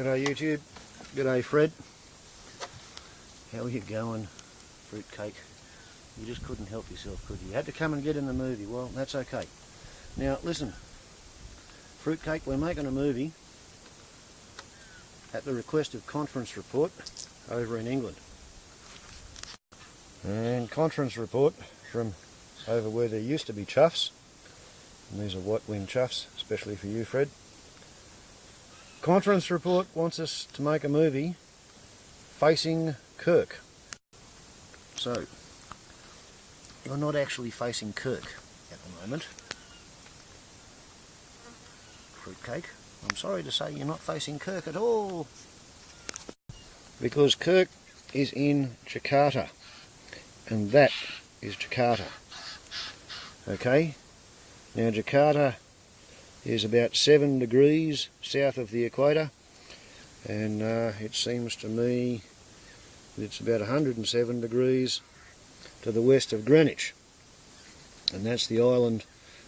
G'day YouTube, g'day Fred. How are you going, fruitcake? You just couldn't help yourself, could you? You had to come and get in the movie. Well, that's okay. Now listen, fruitcake, we're making a movie at the request of Conference Report over in England. And Conference Report from over where there used to be chuffs, and these are white-winged chuffs, especially for you, Fred. Conference Report wants us to make a movie facing Kirk. So, you're not actually facing Kirk at the moment, fruitcake. I'm sorry to say you're not facing Kirk at all, because Kirk is in Jakarta, and that is Jakarta. Okay, now Jakarta is about 7 degrees south of the equator, and it seems to me that it's about 107 degrees to the west of Greenwich, and that's the island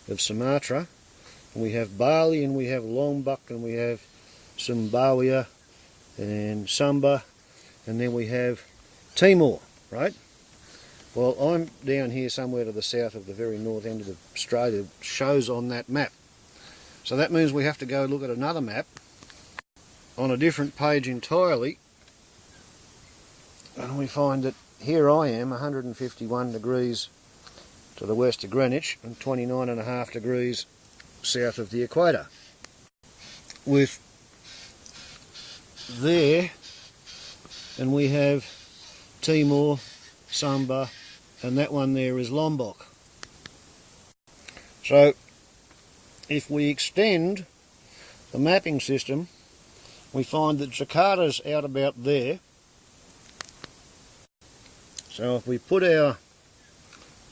of Sumatra. And we have Bali, and we have Lombok, and we have Sumbawa and Sumba, and then we have Timor, right? Well, I'm down here somewhere to the south of the very north end of Australia, shows on that map. So that means we have to go look at another map on a different page entirely, and we find that here I am 151 degrees to the west of Greenwich and 29.5 degrees south of the equator, with there, and we have Timor, Sumba, and that one there is Lombok. So if we extend the mapping system, we find that Jakarta's out about there. So if we put our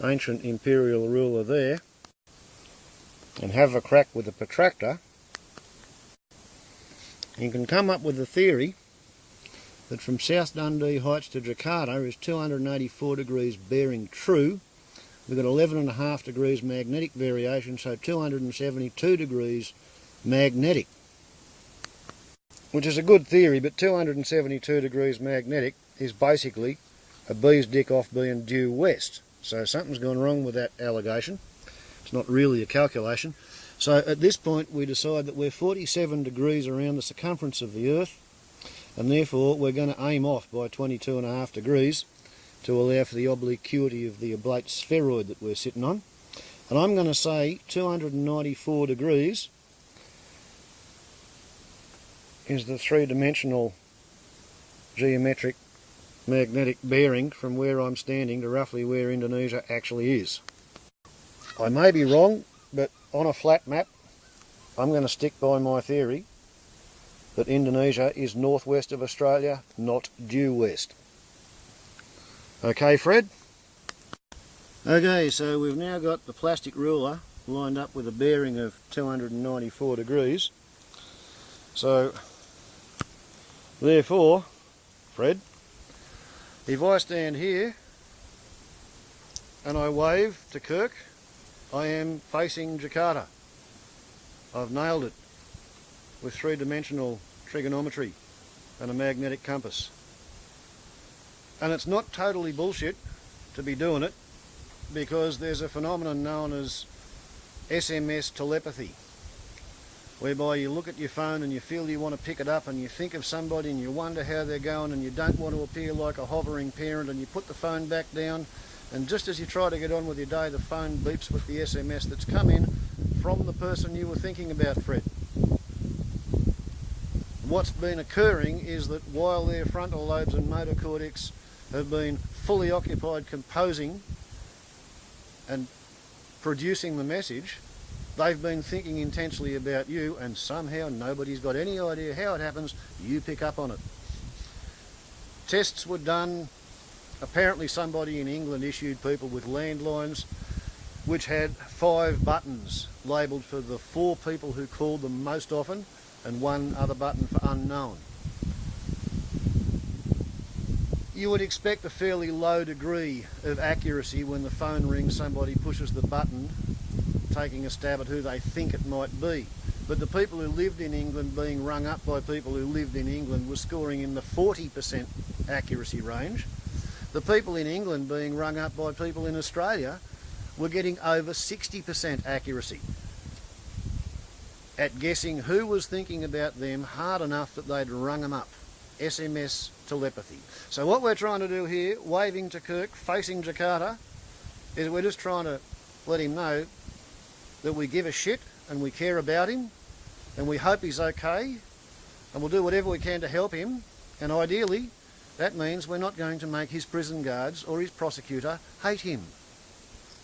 ancient imperial ruler there and have a crack with a protractor, you can come up with a theory that from South Dundee Heights to Jakarta is 284 degrees bearing true. We've got 11.5 degrees magnetic variation, so 272 degrees magnetic. Which is a good theory, but 272 degrees magnetic is basically a bee's dick off being due west. So something's gone wrong with that allegation. It's not really a calculation. So at this point we decide that we're 47 degrees around the circumference of the Earth, and therefore we're going to aim off by 22.5 degrees to allow for the obliquity of the oblate spheroid that we're sitting on. And I'm going to say 294 degrees is the three-dimensional geometric magnetic bearing from where I'm standing to roughly where Indonesia actually is. I may be wrong, but on a flat map I'm going to stick by my theory that Indonesia is northwest of Australia, not due west. Okay, Fred? Okay, so we've now got the plastic ruler lined up with a bearing of 294 degrees. So, therefore, Fred, if I stand here and I wave to Kirk, I am facing Jakarta. I've nailed it with three-dimensional trigonometry and a magnetic compass. And it's not totally bullshit to be doing it, because there's a phenomenon known as SMS Telepathy, whereby you look at your phone and you feel you want to pick it up, and you think of somebody and you wonder how they're going, and you don't want to appear like a hovering parent, and you put the phone back down, and just as you try to get on with your day, the phone beeps with the SMS that's come in from the person you were thinking about, Fred. What's been occurring is that while their frontal lobes and motor cortex have been fully occupied composing and producing the message, they've been thinking intensely about you, and somehow nobody's got any idea how it happens. You pick up on it. Tests were done. Apparently somebody in England issued people with landlines which had 5 buttons labelled for the 4 people who called them most often, and 1 other button for unknown. You would expect a fairly low degree of accuracy when the phone rings, somebody pushes the button taking a stab at who they think it might be. but the people who lived in England being rung up by people who lived in England were scoring in the 40% accuracy range. The people in England being rung up by people in Australia were getting over 60% accuracy at guessing who was thinking about them hard enough that they'd rung them up. SMS telepathy. So what we're trying to do here, waving to Kirk, facing Jakarta, is we're just trying to let him know that we give a shit and we care about him and we hope he's okay and we'll do whatever we can to help him, and ideally that means we're not going to make his prison guards or his prosecutor hate him.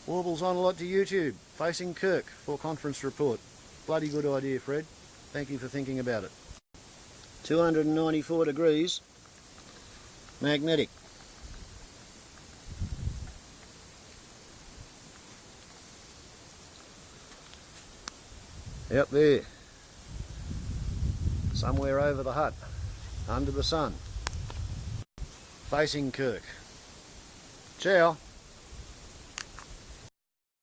Warbles on a lot to YouTube, facing Kirk for conference report. Bloody good idea, Fred. Thank you for thinking about it. 294 degrees, magnetic. Up there, somewhere over the hut, under the sun, facing Kirk. Ciao.